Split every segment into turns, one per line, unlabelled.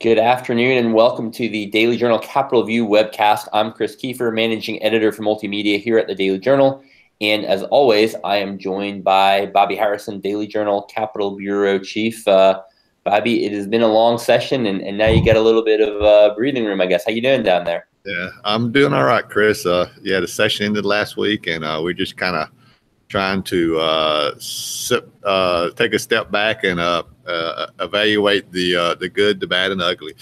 Good afternoon and welcome to the Daily Journal Capitol View webcast. I'm Chris Kiefer, managing editor for multimedia here at the Daily Journal. And as always, I am joined by Bobby Harrison, Daily Journal Capitol Bureau Chief. Bobby, it has been a long session and now you get a little bit of breathing room, I guess. How you doing down there?
Yeah, I'm doing all right, Chris. The session ended last week and we're just kind of trying to take a step back and evaluate the good, the bad, and the ugly.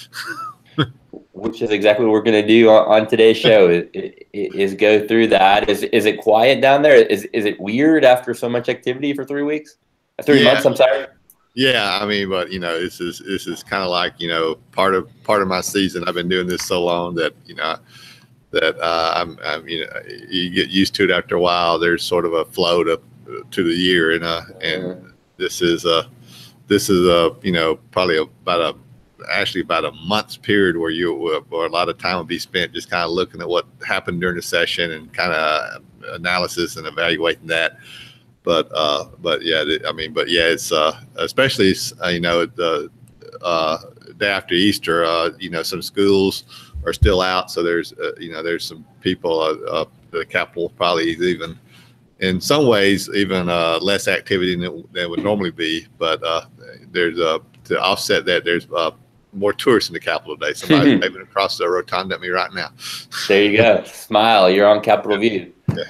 Which is exactly what we're going to do on today's show is go through that. Is it quiet down there? Is it weird after so much activity for 3 weeks? 3 months, I'm sorry.
Yeah, I mean, but this is kind of like part of my season. I've been doing this so long that I'm you get used to it after a while. There's sort of a flow to the year, and this is probably about a month's period where a lot of time will be spent just kind of looking at what happened during the session and kind of analysis and evaluating that. But it's especially the day after Easter. Some schools are still out, so there's some people the Capitol probably even in some ways even less activity than would normally be. But there's to offset that, there's more tourists in the Capitol today. Somebody's waving across the rotunda at me right now.
There you go. Smile. You're on Capitol View.
Yeah.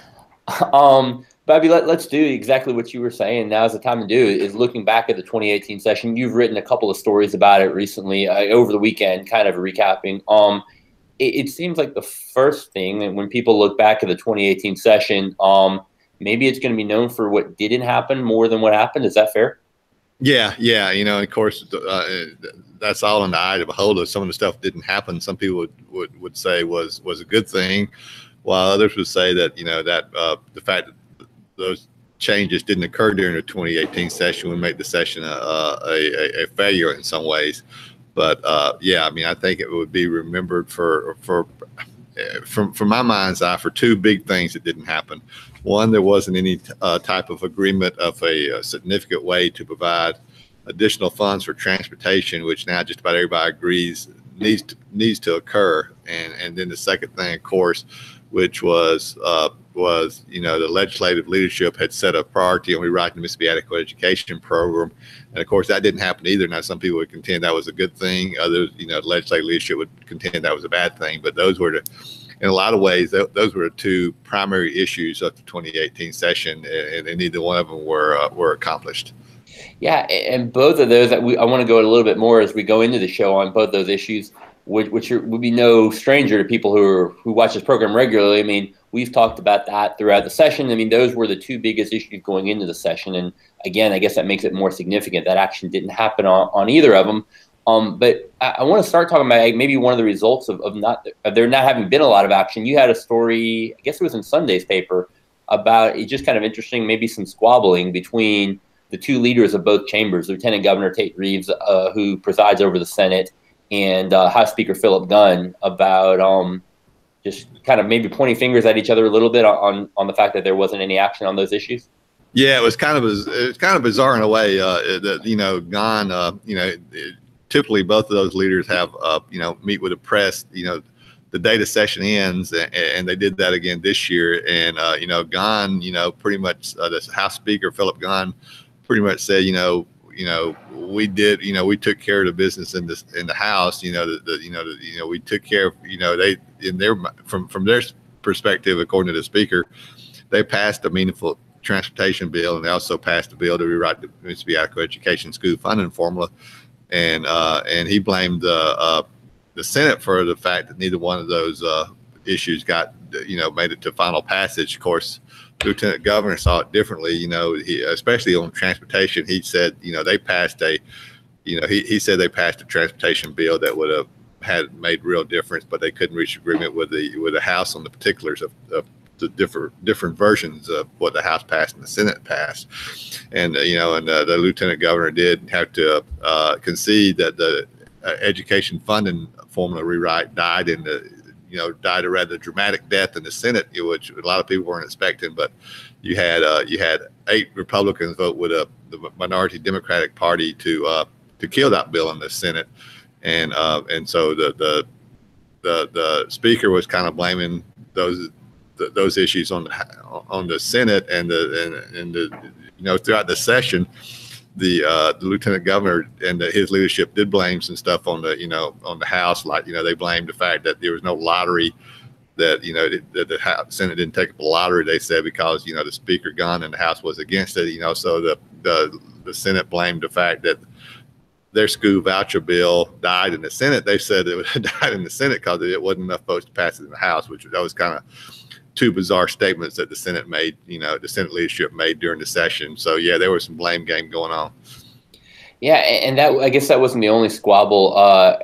Bobby, let's do exactly what you were saying. Now's the time to do is looking back at the 2018 session. You've written a couple of stories about it recently over the weekend, kind of recapping. It seems like the first thing, and when people look back at the 2018 session, maybe it's going to be known for what didn't happen more than what happened. Is that fair?
Yeah. Of course, that's all in the eye of the beholder. Some of the stuff didn't happen. Some people would say was a good thing, while others would say that the fact that those changes didn't occur during the 2018 session would make the session a failure in some ways. But I think it would be remembered from my mind's eye for two big things that didn't happen. One, there wasn't any type of agreement of a significant way to provide additional funds for transportation, which now just about everybody agrees needs to occur. And then the second thing, of course, which was the legislative leadership had set a priority on rewriting the Mississippi Adequate Education Program. And of course, that didn't happen either. Now, some people would contend that was a good thing. Others, the legislative leadership would contend that was a bad thing. But those were in a lot of ways, those were the two primary issues of the 2018 session, and neither one of them were accomplished.
Yeah, and both of those I want to go a little bit more as we go into the show on both those issues, which would be no stranger to people who watch this program regularly. I mean, we've talked about that throughout the session. I mean, those were the two biggest issues going into the session. And again, I guess that makes it more significant that action didn't happen on either of them. But I want to start talking about maybe one of the results of there not having been a lot of action. You had a story, I guess it was in Sunday's paper, about it just kind of interesting, maybe some squabbling between the two leaders of both chambers, Lieutenant Governor Tate Reeves, who presides over the Senate, and House Speaker Philip Gunn, about just kind of maybe pointing fingers at each other a little bit on the fact that there wasn't any action on those issues. Yeah,
it was kind of bizarre in a way. That Gunn, typically both of those leaders have meet with the press. The day the session ends, and they did that again this year. And Gunn, pretty much the House Speaker Philip Gunn, pretty much said, we did, we took care of the business in the House. We took care of, they in their from their perspective, according to the Speaker, they passed a meaningful transportation bill, and they also passed a bill to rewrite the Mississippi Adequate Education school funding formula. And he blamed the Senate for the fact that neither one of those issues got made it to final passage. Of course, Lieutenant Governor saw it differently. Especially on transportation, he said they passed he said they passed a transportation bill that would have had made real difference, but they couldn't reach agreement with the House on the particulars of the different versions of what the House passed and the Senate passed. And the Lieutenant Governor did have to concede that the education funding formula rewrite died died a rather dramatic death in the Senate, which a lot of people weren't expecting. But you had 8 Republicans vote with the minority Democratic Party to kill that bill in the Senate. and so the speaker was kind of blaming those issues on the Senate and the throughout the session. The lieutenant governor and his leadership did blame some stuff on the House, like they blamed the fact that there was no lottery, that that the Senate didn't take up a lottery. They said because the Speaker Gunn and the House was against it. So the Senate blamed the fact that their school voucher bill died in the Senate. They said it died in the Senate because it wasn't enough votes to pass it in the House, that was kind of two bizarre statements that the Senate made, the Senate leadership made during the session. So yeah, there was some blame game going on.
Yeah, and that, I guess that wasn't the only squabble.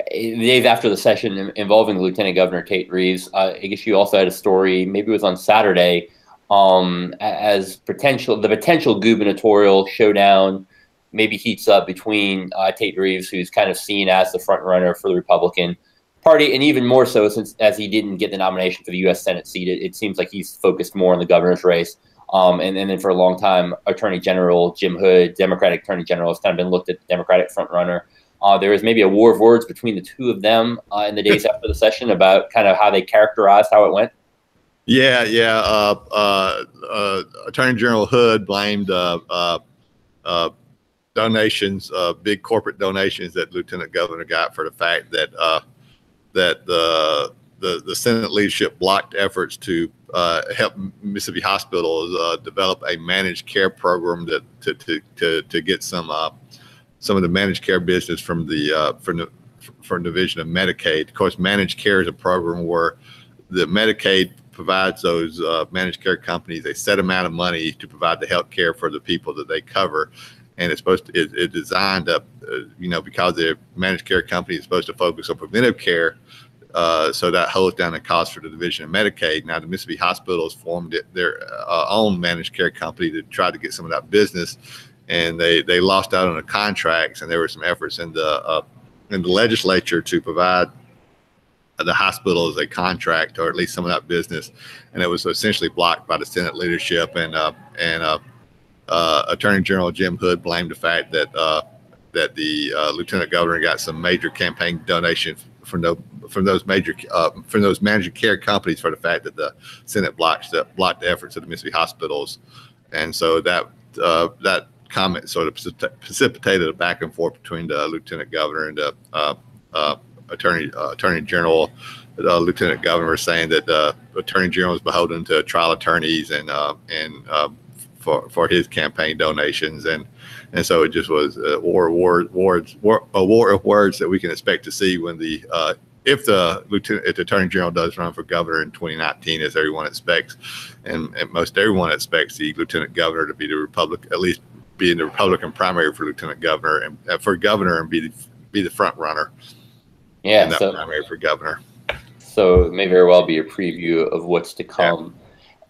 The days after the session involving Lieutenant Governor Tate Reeves, I guess you also had a story, maybe it was on Saturday, as the potential gubernatorial showdown maybe heats up between Tate Reeves, who's kind of seen as the front runner for the Republican Party, and even more so as he didn't get the nomination for the U.S. Senate seat. It seems like he's focused more on the governor's race. And then for a long time, Attorney General Jim Hood, Democratic Attorney General, has kind of been looked at the Democratic front runner. There was maybe a war of words between the two of them in the days after the session about kind of how they characterized how it went.
Yeah. Attorney General Hood blamed donations, big corporate donations that Lieutenant Governor got for the fact that the Senate leadership blocked efforts to help Mississippi hospitals develop a managed care program to get some of the managed care business from the division of Medicaid. Of course, managed care is a program where the Medicaid provides those managed care companies a set amount of money to provide the health care for the people that they cover. And it's designed up, because the managed care company is supposed to focus on preventive care. So that holds down the cost for the division of Medicaid. Now, the Mississippi hospitals formed their own managed care company to try to get some of that business, and they lost out on the contracts. And there were some efforts in the legislature to provide the hospitals a contract, or at least some of that business, and it was essentially blocked by the Senate leadership. And Attorney General Jim Hood blamed the fact that the Lieutenant Governor got some major campaign donations from those managed care companies for the fact that the Senate blocked the efforts of the Mississippi hospitals. And so that comment sort of precipitated a back and forth between the Lieutenant Governor and the Attorney General. Lieutenant Governor saying that the Attorney General is beholden to trial attorneys and for his campaign donations, and so it just was a war of words that we can expect to see when if the Attorney General does run for governor in 2019, as everyone expects, and most everyone expects the Lieutenant Governor to be at least be in the Republican primary for Lieutenant Governor and be the front runner.
Yeah,
in that primary for governor.
So it may very well be a preview of what's to come.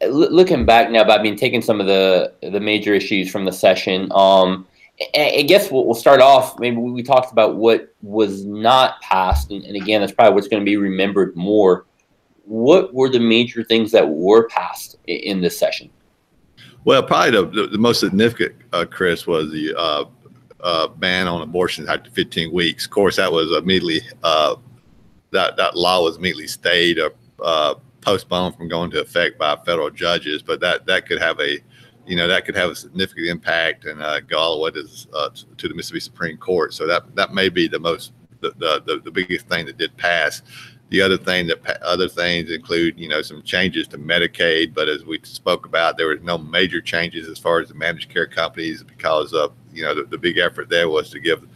Yeah. Looking back now, but taking some of the major issues from the session, I guess we'll start off. Maybe we talked about what was not passed, and again, that's probably what's going to be remembered more. What were the major things that were passed in this session?
Well, probably the most significant, Chris, was the ban on abortion after 15 weeks. Of course, that was immediately that law was immediately stayed or postponed from going into effect by federal judges. But that could have a significant impact and go all the way to the Mississippi Supreme Court. So that may be the biggest thing that did pass. The other things include, some changes to Medicaid, but as we spoke about, there was no major changes as far as the managed care companies because of, the big effort there was to give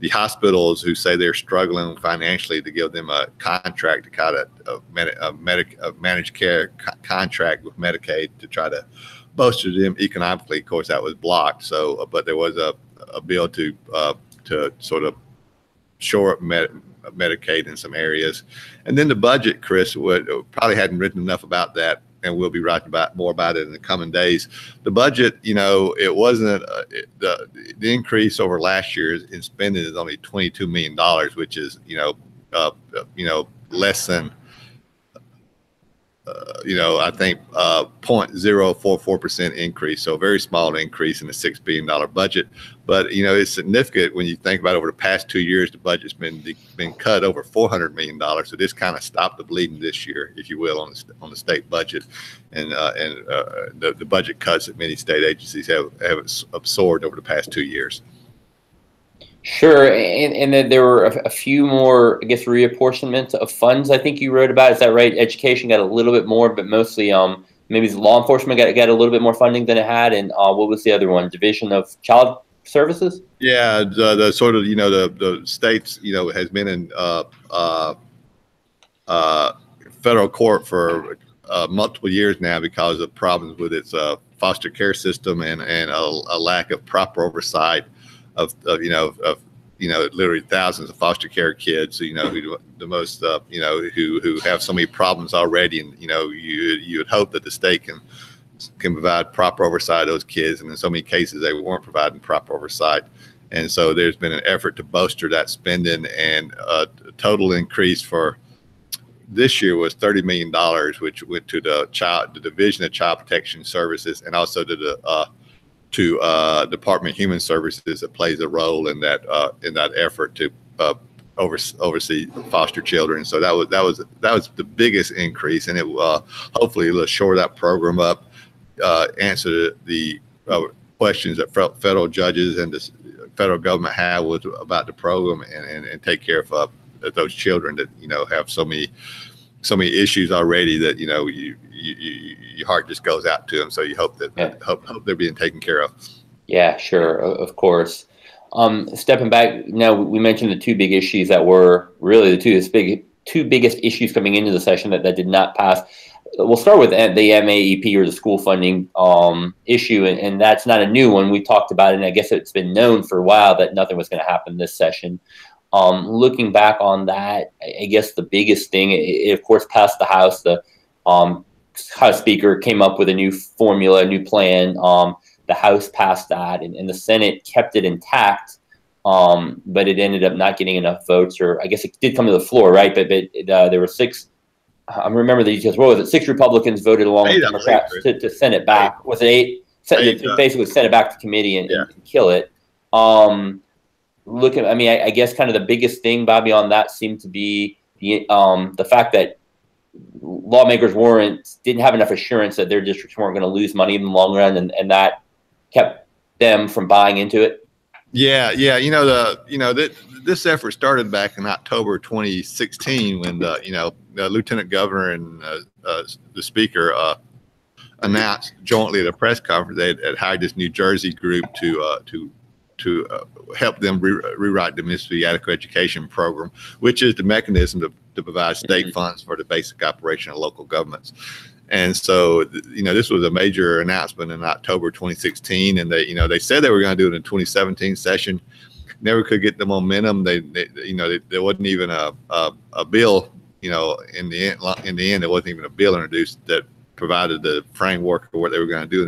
the hospitals who say they're struggling financially to give them a contract to kind of a managed care contract with Medicaid to try to bolster them economically. Of course, that was blocked. So, but there was a bill to sort of shore up Medicaid in some areas. And then the budget, Chris, probably hadn't written enough about that, and we'll be writing more about it in the coming days. The budget, it wasn't the increase over last year in spending is only $22 million, which is less than I think 0.044% increase, so a very small increase in the $6 billion budget. But it's significant when you think about over the past 2 years, the budget's been cut over $400 million. So this kind of stopped the bleeding this year, if you will, on the state budget, and the budget cuts that many state agencies have absorbed over the past 2 years.
Sure, and then there were a few more, I guess, reapportionments of funds. I think you wrote about. Is that right? Education got a little bit more, but mostly, maybe law enforcement got a little bit more funding than it had. And what was the other one? Division of Child Services.
Yeah, the sort of the states has been in federal court for multiple years now because of problems with its foster care system and a lack of proper oversight of literally thousands of foster care kids, who the most, who have so many problems already. And, you would hope that the state can provide proper oversight of those kids. And in so many cases, they weren't providing proper oversight. And so there's been an effort to bolster that spending, and total increase for this year was $30 million, which went to the Division of Child Protection Services, and also to the Department of Human Services that plays a role in that effort to oversee foster children. So that was the biggest increase, and it hopefully will shore that program up, answer the questions that federal judges and the federal government have about the program, and take care of those children that have so many issues already that your heart just goes out to them. So you hope that hope they're being taken care of.
Yeah, sure, of course. Stepping back now, we mentioned the two big issues that were really the two biggest issues coming into the session that did not pass. We'll start with the MAEP, or the school funding issue, and that's not a new one. We talked about it, and I guess it's been known for a while that nothing was going to happen this session. Looking back on that, I guess the biggest thing, it of course passed the House. The House Speaker came up with a new formula, a new plan. The House passed that, and the Senate kept it intact, but it ended up not getting enough votes, or I guess it did come to the floor, right? But there were six. I remember the details. What was it? 6 Republicans voted along with Democrats to send it back. Was it 8? Basically send it back to committee and kill it. I guess kind of the biggest thing, Bobby, on that seemed to be the fact that lawmakers didn't have enough assurance that their districts weren't going to lose money in the long run, and that kept them from buying into it.
Yeah. This effort started back in October 2016 when the Lieutenant Governor and the Speaker announced jointly at a press conference they had hired this New Jersey group to help them rewrite the Mississippi Adequate Education Program, which is the mechanism to provide state funds for the basic operation of local governments. And so, this was a major announcement in October 2016, and they said they were going to do it in 2017 session. Never could get the momentum. There wasn't even a bill. In the end, there wasn't even a bill introduced that provided the framework for what they were going to do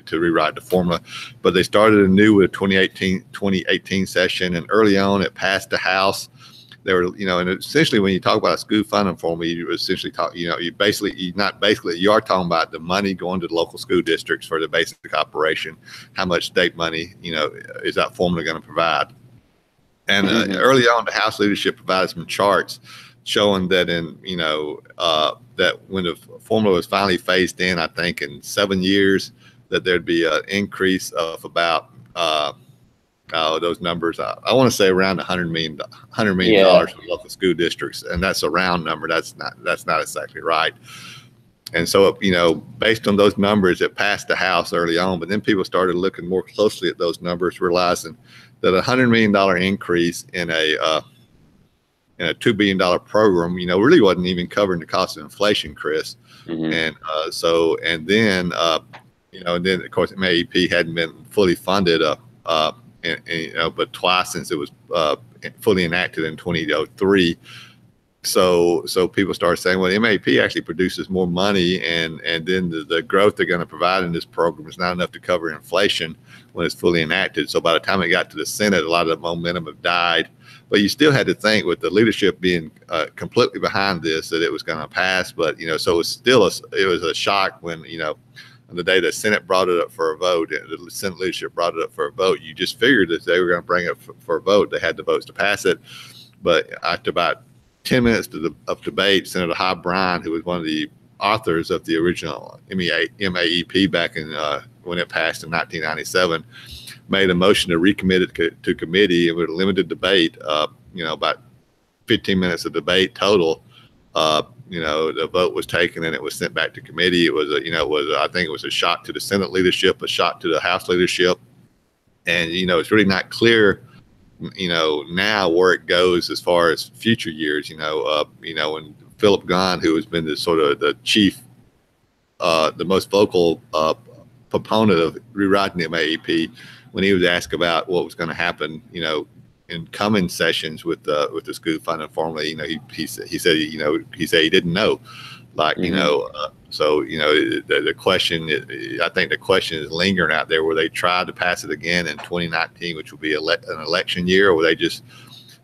to rewrite the formula. But they started anew with 2018 session, and early on it passed the House. They were, and essentially when you talk about a school funding formula, you essentially talk, you are talking about the money going to the local school districts for the basic operation. How much state money, is that formula going to provide? And early on, the House leadership provided some charts showing that that when the formula was finally phased in, I think in 7 years, that there'd be an increase of about those numbers. I want to say around $100 million for local school districts, and that's a round number. That's not exactly right. And so, based on those numbers, it passed the House early on, but then people started looking more closely at those numbers, realizing that a $100 million increase in a $2 billion program, really wasn't even covering the cost of inflation, Chris. And and then of course MAEP hadn't been fully funded, but twice since it was fully enacted in 2003. so people start saying, well, MAP actually produces more money, and then the growth they're going to provide in this program is not enough to cover inflation when it's fully enacted. So by the time it got to the Senate, a lot of the momentum have died. But you still had to think, with the leadership being completely behind this, that it was going to pass. But so it was still it was a shock when on the day the Senate brought it up for a vote, the Senate leadership brought it up for a vote. You just figured that they were going to bring it for a vote. They had the votes to pass it. But after about 10 minutes of debate, Senator Hobb Bryan, who was one of the authors of the original MAEP back in when it passed in 1997, made a motion to recommit it to committee, and with a limited debate, about 15 minutes of debate total, the vote was taken and it was sent back to committee. It was I think it was a shock to the Senate leadership, a shock to the House leadership, and it's really not clear now where it goes as far as future years. When Philip Gahn, who has been the sort of the chief, the most vocal proponent of rewriting the MAEP, when he was asked about what was going to happen, in coming sessions with the school funding formula, he said he didn't know, so the question, I think the question is lingering out there: will they try to pass it again in 2019, which will be an election year, or will they just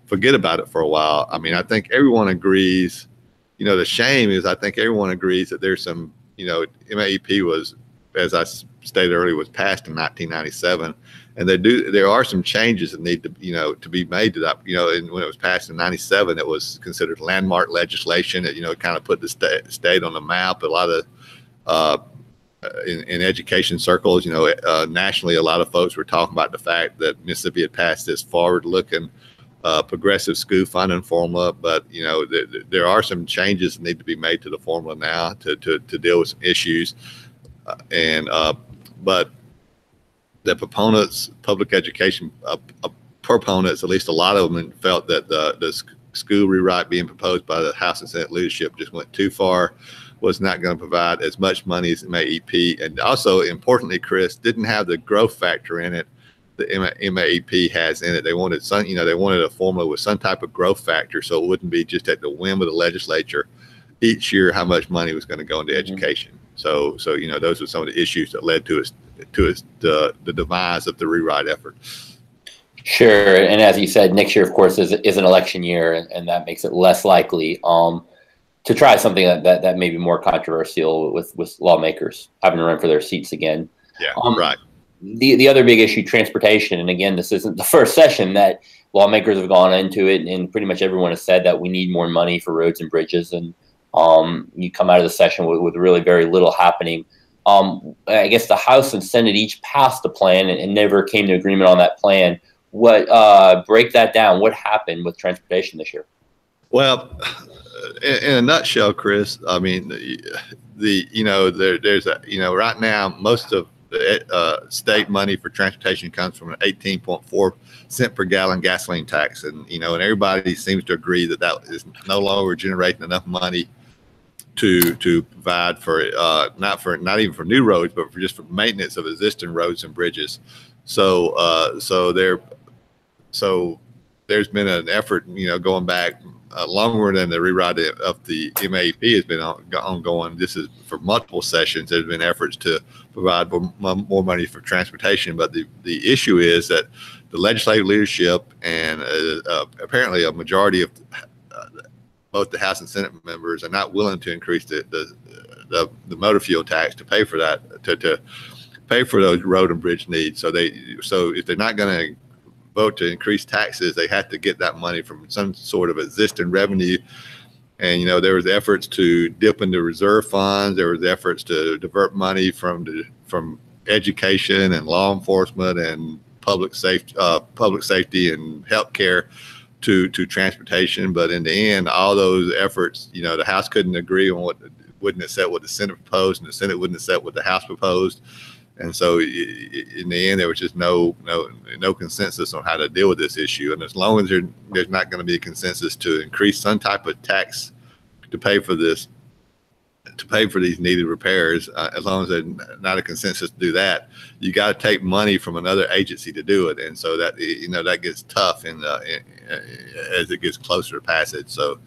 forget about it for a while? I mean, I think everyone agrees. The shame is, I think everyone agrees that there's some, MAEP was, as I stated earlier, was passed in 1997, and there are some changes that need to to be made to that. And when it was passed in 97, it was considered landmark legislation. It kind of put the state on the map. A lot of in education circles, nationally, a lot of folks were talking about the fact that Mississippi had passed this forward-looking progressive school funding formula, but there are some changes that need to be made to the formula now to deal with some issues, but the proponents, public education proponents, at least a lot of them, felt that the school rewrite being proposed by the House and Senate leadership just went too far, was not going to provide as much money as MAEP, and also, importantly, Chris, didn't have the growth factor in it the MAEP has in it. They wanted they wanted a formula with some type of growth factor, so it wouldn't be just at the whim of the legislature each year how much money was going to go into education. So those are some of the issues that led to the demise of the rewrite effort.
Sure, and as you said, next year, of course, is an election year, and that makes it less likely to try something that may be more controversial with lawmakers having to run for their seats again.
Yeah, right.
The other big issue, transportation, and again, this isn't the first session that lawmakers have gone into it, and pretty much everyone has said that we need more money for roads and bridges, and you come out of the session with really very little happening. I guess the House and Senate each passed the plan and never came to agreement on that plan. Break that down. What happened with transportation this year?
Well, in a nutshell, Chris, I mean, there's right now most of the state money for transportation comes from an 18.4 cent per gallon gasoline tax, and and everybody seems to agree that is no longer generating enough money to provide for not even for new roads, but just for maintenance of existing roads and bridges. So there's been an effort, going back longer than the rewrite of the MAEP has been ongoing. This is for multiple sessions. There's been efforts to provide more money for transportation, but the issue is that the legislative leadership and apparently a majority of both the House and Senate members are not willing to increase the motor fuel tax to pay for that, to pay for those road and bridge needs. So if they're not going to vote to increase taxes, they have to get that money from some sort of existing revenue. And there was efforts to dip into reserve funds. There was efforts to divert money from education and law enforcement and public safety and healthcare to transportation. But in the end, all those efforts, the House couldn't agree on wouldn't accept what the Senate proposed, and the Senate wouldn't accept what the House proposed. And so in the end, there was just no consensus on how to deal with this issue. And as long as there's not going to be a consensus to increase some type of tax to pay for this, to pay for these needed repairs, as long as there's not a consensus to do that, you got to take money from another agency to do it. And so that, that gets tough as it gets closer to passage. So,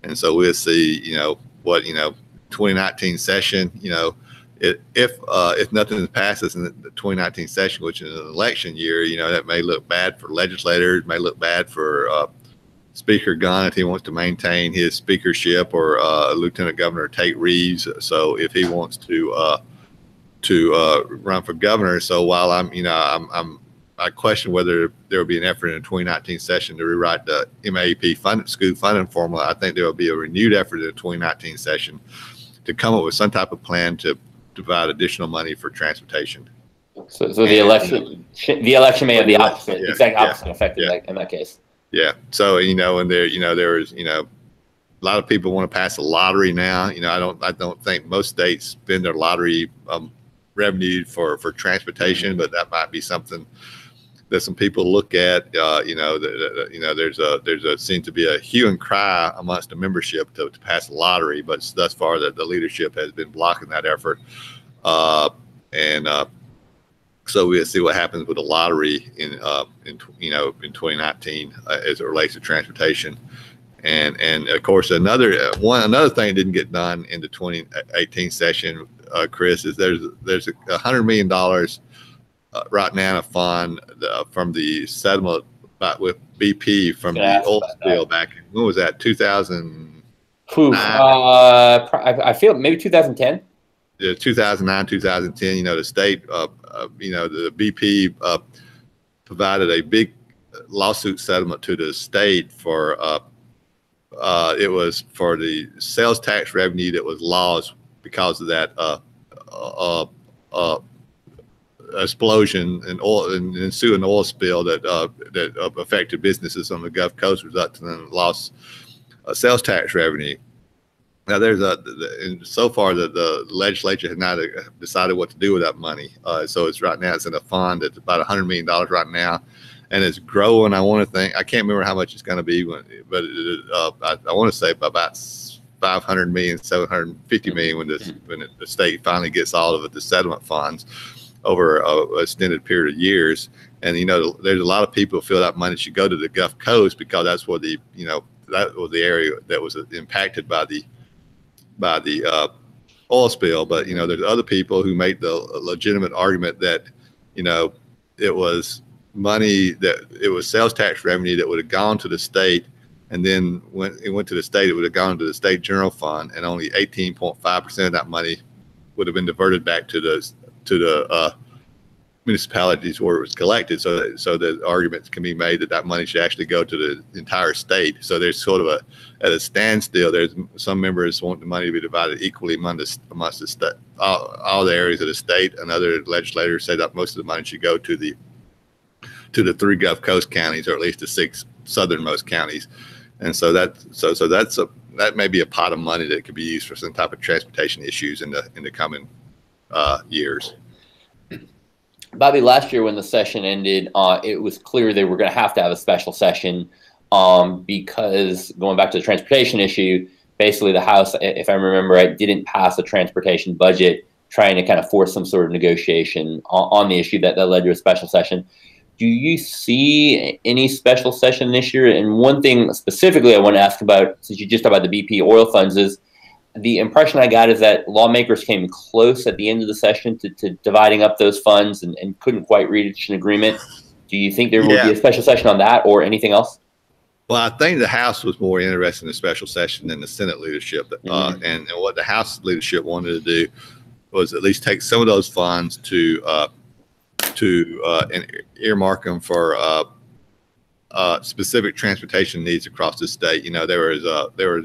And so we'll see, what 2019 session, if nothing passes in the 2019 session, which is an election year, that may look bad for legislators, may look bad for Speaker Gunn if he wants to maintain his speakership, or Lieutenant Governor Tate Reeves. So if he wants to run for governor. So while I question whether there will be an effort in the 2019 session to rewrite the MAEP school funding formula, I think there will be a renewed effort in the 2019 session to come up with some type of plan to provide additional money for transportation.
So the election may have the opposite, exact opposite effect in that case.
Yeah. So and there is a lot of people want to pass a lottery now. I don't think most states spend their lottery revenue for transportation, but that might be something that some people look at. There's seems to be a hue and cry amongst the membership to pass a lottery, but thus far the leadership has been blocking that effort. So we'll see what happens with the lottery in 2019 as it relates to transportation. And of course another thing that didn't get done in the 2018 session, Chris, is there's $100 million right now in a fund from the settlement with BP from the oil spill back in, when was that, 2009?
I feel maybe 2010.
2009, 2010. The state, the BP provided a big lawsuit settlement to the state for it was for the sales tax revenue that was lost because of that explosion in oil and ensuing oil spill that affected businesses on the Gulf Coast, resulting in lost sales tax revenue. Now, so far the legislature has not decided what to do with that money. So it's right now it's in a fund that's about $100 million right now, and it's growing. I can't remember how much it's going to be, but I want to say about 500 million, 750 million when the state finally gets all of the settlement funds over an extended period of years. And there's a lot of people who feel that money should go to the Gulf Coast because that's where that was the area that was impacted by the oil spill. But there's other people who make the legitimate argument that it was money it was sales tax revenue that would have gone to the state, and then when it went to the state, it would have gone to the state general fund, and only 18.5% of that money would have been diverted back to the municipalities where it was collected. So the arguments can be made that money should actually go to the entire state. So there's sort of at a standstill. There's some members want the money to be divided equally amongst the state, all the areas of the state, and other legislators say that most of the money should go to the 3 Gulf Coast counties, or at least the 6 southernmost counties. And so that may be a pot of money that could be used for some type of transportation issues in the coming years.
Bobby, last year when the session ended, it was clear they were going to have a special session because, going back to the transportation issue, basically the House, if I remember right, didn't pass a transportation budget, trying to kind of force some sort of negotiation on the issue that led to a special session. Do you see any special session this year? And one thing specifically I want to ask about, since you just talked about the BP oil funds, is the impression I got is that lawmakers came close at the end of the session to dividing up those funds and couldn't quite reach an agreement. Do you think there will be a special session on that or anything else?
Well, I think the House was more interested in the special session than the Senate leadership. And what the House leadership wanted to do was at least take some of those funds to earmark them for specific transportation needs across the state. There was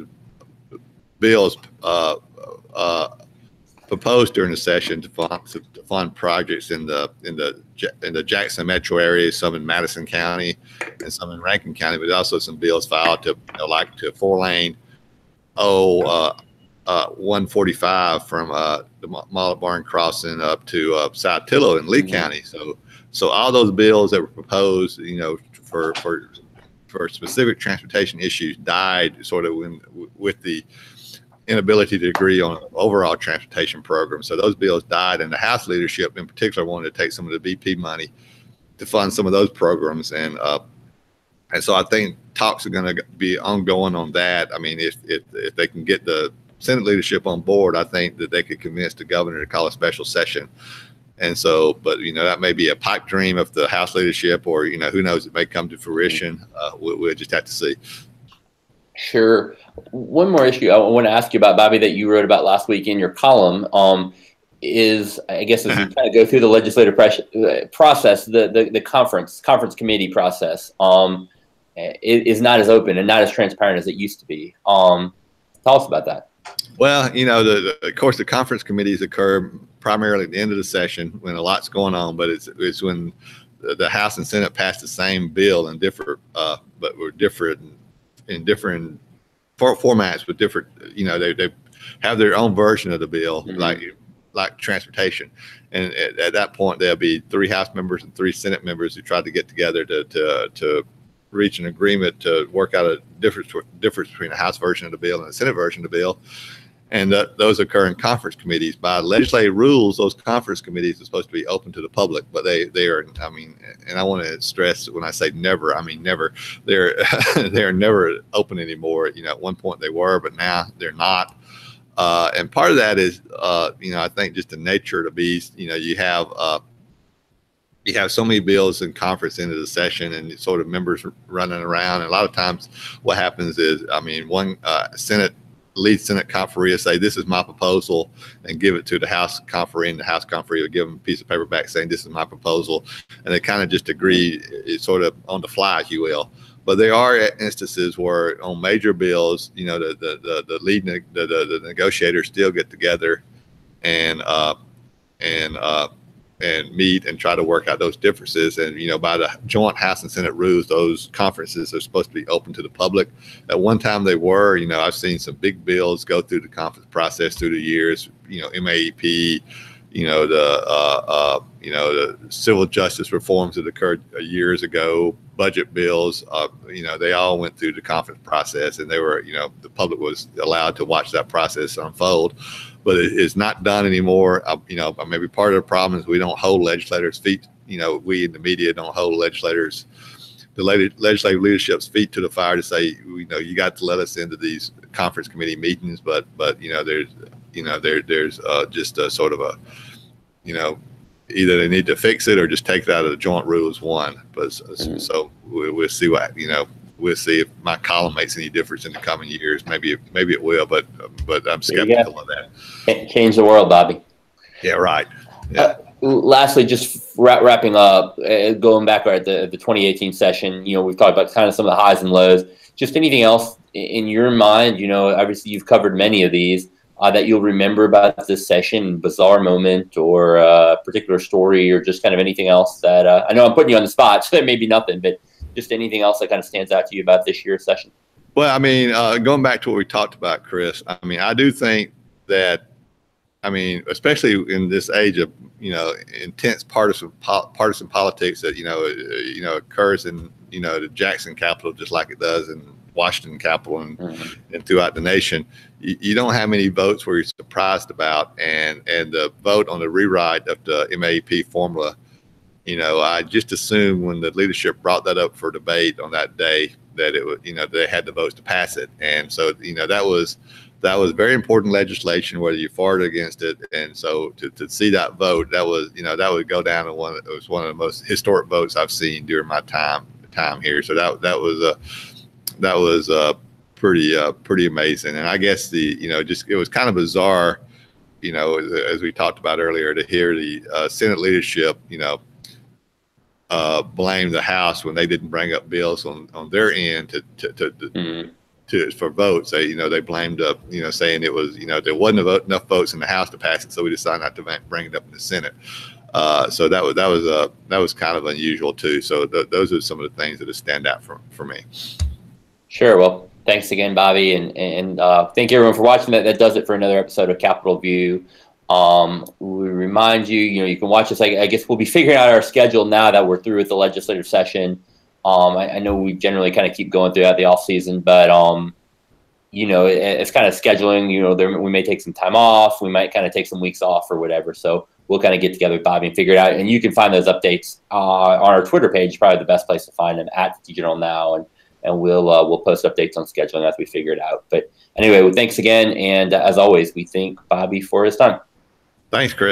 bills proposed during the session to fund projects in the Jackson metro area, some in Madison County and some in Rankin County, but also some bills filed to like to 4-lane 145 from the Mallet Barn crossing up to South Tillow in Lee County. So all those bills that were proposed, for specific transportation issues died sort of with the inability to agree on an overall transportation program. So those bills died, and the House leadership in particular wanted to take some of the BP money to fund some of those programs. And And so I think talks are going to be ongoing on that. I mean, if they can get the Senate leadership on board, I think that they could convince the governor to call a special session. And so, but that may be a pipe dream of the House leadership, or who knows, it may come to fruition. We'll just have to see.
Sure. One more issue I want to ask you about, Bobby, that you wrote about last week in your column, is, I guess, as you kind of go through the legislative process, the conference committee process is not as open and not as transparent as it used to be. Tell us about that.
Well, of course, the conference committees occur primarily at the end of the session when a lot's going on, but it's when the House and Senate pass the same bill in different, but we're different in different formats with different, they have their own version of the bill, like transportation. And at that point, there'll be 3 House members and 3 Senate members who try to get together to reach an agreement to work out a difference between the House version of the bill and the Senate version of the bill. And those occur in conference committees. By legislative rules, those conference committees are supposed to be open to the public, but they are, I mean, and I want to stress, when I say never, I mean never. They're never open anymore. At one point they were, but now they're not. And part of that is, I think just the nature of the beast. You have so many bills in conference into the session, and sort of members running around. And a lot of times what happens is, one lead Senate conferee will say, "This is my proposal," and give it to the House conferee, and the House conferee will give them a piece of paper back saying, "This is my proposal." And they kind of just agree, it's sort of on the fly, if you will. But there are instances where on major bills, the negotiators still get together and meet and try to work out those differences. And, by the joint House and Senate rules, those conferences are supposed to be open to the public. At one time they were. I've seen some big bills go through the conference process through the years, MAEP, the civil justice reforms that occurred years ago, budget bills, they all went through the conference process, and they were, the public was allowed to watch that process unfold. But it's not done anymore. Maybe part of the problem is we don't hold legislators' feet. We in the media don't hold legislators, the legislative leadership's feet to the fire to say, you got to let us into these conference committee meetings. But there's just a sort of a, either they need to fix it or just take it out of the joint rules one. But so we'll see what, we'll see if my column makes any difference in the coming years. Maybe it will, but I'm skeptical of that.
Change the world, Bobby.
Yeah, right. Yeah.
Lastly, just wrapping up, going back at the 2018 session, we've talked about kind of some of the highs and lows. Just anything else in your mind, obviously you've covered many of these, that you'll remember about this session, bizarre moment or a particular story, or just kind of anything else that, I know I'm putting you on the spot, so there may be nothing, but just anything else that kind of stands out to you about this year's session?
Well, going back to what we talked about, Chris, I do think that, especially in this age of, intense partisan politics that, occurs in, the Jackson Capitol, just like it does in Washington Capitol and throughout the nation, you don't have many votes where you're surprised about. And the vote on the rewrite of the MAEP formula, I just assumed when the leadership brought that up for debate on that day that it was, they had the votes to pass it. And so, that was very important legislation, whether you for it or against it. And so to see that vote, that was, that would go down to one of the most historic votes I've seen during my time here. So that was pretty amazing. And I guess it was kind of bizarre, as we talked about earlier, to hear the Senate leadership, blame the House when they didn't bring up bills on their end for votes. They blamed saying it was, there wasn't enough votes in the House to pass it, so we decided not to bring it up in the Senate. So that was kind of unusual too. So those are some of the things that stand out for me. Sure.
Well, thanks again, Bobby, and thank you everyone for watching. That does it for another episode of Capitol View. We remind you, you can watch us. I guess we'll be figuring out our schedule now that we're through with the legislative session. I know we generally kind of keep going throughout the off season, but it's kind of scheduling. We may take some time off. We might kind of take some weeks off or whatever. So we'll kind of get together with Bobby and figure it out. And you can find those updates on our Twitter page, probably the best place to find them, at Digital Now, and we'll post updates on scheduling as we figure it out. But anyway, well, thanks again, and as always, we thank Bobby for his time.
Thanks, Chris.